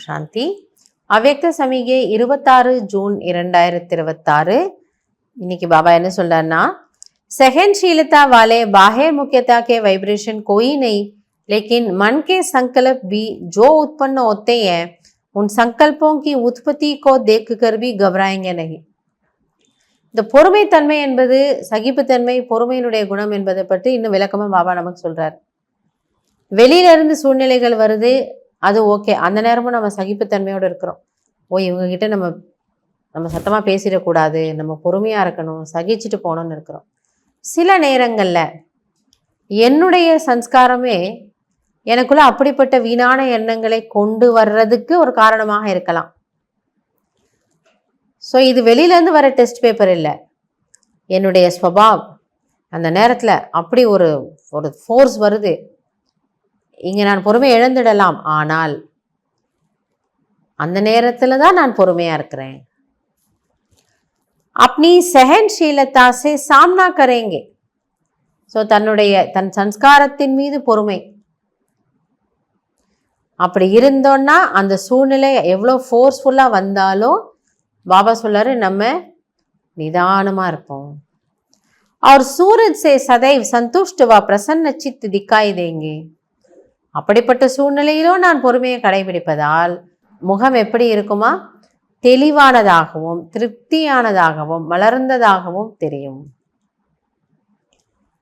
சாந்தி. அவ்யக்த சமிகை 26 ஜூன் 2026. இன்னைக்கு பாபா என்ன சொல்றாருன்னா, सहनशीलता वाले बाह्य मुख्यता के वाइब्रेशन कोई नहीं, लेकिन मन के संकल्प भी जो उत्पन्न होते हैं उन संकल्पों की उत्पत्ति को देखकर भी घबराएंगे नहीं. இந்த பொறுமைத்தன்மை என்பது, சகிப்புத்தன்மை, பொறுமையினுடைய குணம் என்பதை பற்றி இன்னும் விளக்கமா பாபா நமக்கு சொல்றாரு. வெளியில இருந்து சூழ்நிலைகள் வருது, அது ஓகே, அந்த நேரமும் நம்ம சகிப்புத்தன்மையோடு இருக்கிறோம். இவங்க கிட்ட நம்ம சத்தமா பேசிடக்கூடாது, நம்ம பொறுமையா இருக்கணும், சகிச்சுட்டு போகணும்னு இருக்கிறோம். சில நேரங்கள்ல என்னுடைய சன்ஸ்காரமே எனக்குள்ள அப்படிப்பட்ட வீணான எண்ணங்களை கொண்டு வர்றதுக்கு ஒரு காரணமாக இருக்கலாம். ஸோ இது வெளியிலேருந்து வர டெஸ்ட் பேப்பர் இல்லை, என்னுடைய ஸ்வபாவ். அந்த நேரத்தில் அப்படி ஒரு ஃபோர்ஸ் வருது. இங்கே நான் பொறுமை இழந்துடலாம், ஆனால் அந்த நேரத்தில் தான் நான் பொறுமையாக இருக்கிறேன். अपनी सहनशीलता से सामना करेंगे. ஸோ தன் சன்ஸ்காரத்தின் மீது பொறுமை. அப்படி இருந்தோன்னா அந்த சூழ்நிலை எவ்வளோ ஃபோர்ஸ்ஃபுல்லாக வந்தாலும் பாபா சொல்லாரு நம்ம நிதானமாக இருப்போம். और सूरज से सदैव संतुष्ट व प्रसन्न चित्त दिखाई देंगे. அப்படிப்பட்ட சூழ்நிலையிலும் நான் பொறுமையை கடைபிடிப்பதால் முகம் எப்படி இருக்குமா? தெளிவானதாகவும் திருப்தியானதாகவும் மலர்ந்ததாகவும் தெரியும்.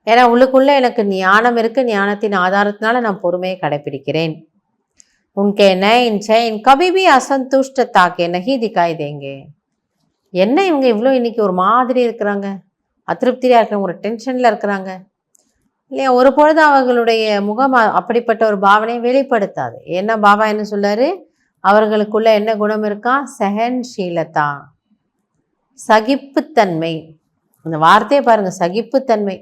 ஏன்னா உள்ளுக்குள்ள எனக்கு ஞானம் இருக்கு, ஞானத்தின் ஆதாரத்தினால நான் பொறுமையை கடைபிடிக்கிறேன். உன்கே நைன் செயின் கபி பி அசந்துஷ்டத்தாக்கே நஹி திக்காய் தேங்கே. என்ன இவங்க இவ்வளோ இன்னைக்கு ஒரு மாதிரி இருக்கிறாங்க, அதிருப்தியாக இருக்கிறாங்க, ஒரு டென்ஷனில் இருக்கிறாங்க இல்லையா? ஒரு பொழுது அவர்களுடைய முகம் அப்படிப்பட்ட ஒரு பாவனையை வெளிப்படுத்தாது. ஏன்னா பாபா என்ன சொல்றாரு, அவர்களுக்குள்ள என்ன குணம் இருக்கா? சஹன்ஷீலதா, சகிப்புத்தன்மை. அந்த வார்த்தையை பாருங்க, சகிப்புத்தன்மை.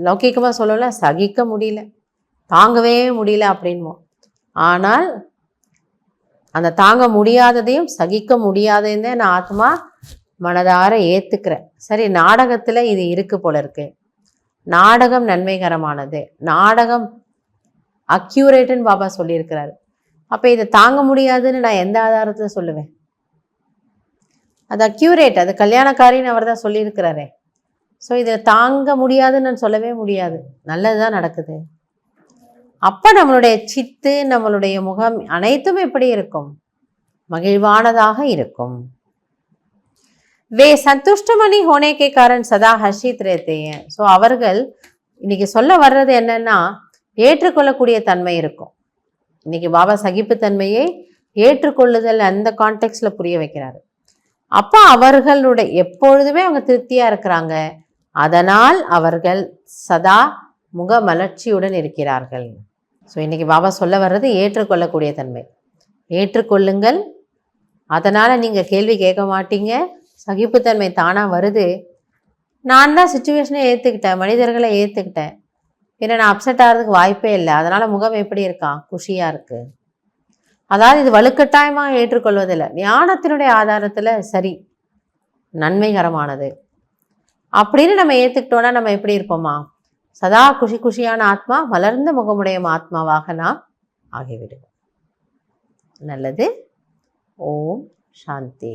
லௌகிகமாக சொல்லலாம், சகிக்க முடியல, தாங்கவே முடியல அப்படின்வோம். ஆனால் அந்த தாங்க முடியாததையும் சகிக்க முடியாததையும் தான் நான் ஆத்மா மனதார ஏற்றுக்கிறேன். சரி, நாடகத்தில் இது இருக்கு போல இருக்கு. நாடகம் நன்மைகரமானது, நாடகம் அக்யூரேட்டுன்னு பாபா சொல்லியிருக்கிறாரு. அப்போ இதை தாங்க முடியாதுன்னு நான் எந்த ஆதாரத்தில் சொல்லுவேன்? அது அக்யூரேட், அது கல்யாணக்காரின்னு அவர் தான் சொல்லியிருக்கிறாரே. ஸோ இதை தாங்க முடியாதுன்னு நான் சொல்லவே முடியாது. நல்லது தான் நடக்குது. அப்போ நம்மளுடைய சித்து, நம்மளுடைய முகம் அனைத்தும் எப்படி இருக்கும்? மகிழ்வானதாக இருக்கும். வே சந்துஷ்டமணி ஹோனேக்கே காரன் சதா ஹர்ஷித் ரேத்தேன். ஸோ அவர்கள் இன்னைக்கு சொல்ல வர்றது என்னன்னா, ஏற்றுக்கொள்ளக்கூடிய தன்மை இருக்கும். இன்னைக்கு பாபா சகிப்புத்தன்மையை ஏற்றுக்கொள்ளுதல் அந்த கான்டெக்ட்ல புரிய வைக்கிறாரு. அப்போ அவர்களுடைய எப்பொழுதுமே அவங்க திருப்தியா இருக்கிறாங்க, அதனால் அவர்கள் சதா முக மலர்ச்சியுடன் இருக்கிறார்கள். ஸோ இன்னைக்கு பாபா சொல்ல வர்றது ஏற்றுக்கொள்ளக்கூடிய தன்மை. ஏற்றுக்கொள்ளுங்கள், அதனால நீங்க கேள்வி கேட்க மாட்டீங்க, சகிப்புத்தன்மை தானா வருது. நான் தான் சுச்சுவேஷனை ஏற்றுக்கிட்டேன், மனிதர்களை ஏற்றுக்கிட்டேன், ஏன்னா நான் அப்செட் ஆகிறதுக்கு வாய்ப்பே இல்லை, அதனால முகம் எப்படி இருக்கா? குஷியா இருக்கு. அதாவது இது வலுக்கட்டாயமாக ஏற்றுக்கொள்வதில்லை, ஞானத்தினுடைய ஆதாரத்தில் சரி, நன்மைகரமானது அப்படின்னு நம்ம ஏற்றுக்கிட்டோன்னா நம்ம எப்படி இருப்போமா? சதா குஷியான ஆத்மா, மலர்ந்த முகமுடைய ஆத்மாவாக நாம் ஆகிவிடுவோம். நல்லது. ஓம் சாந்தி.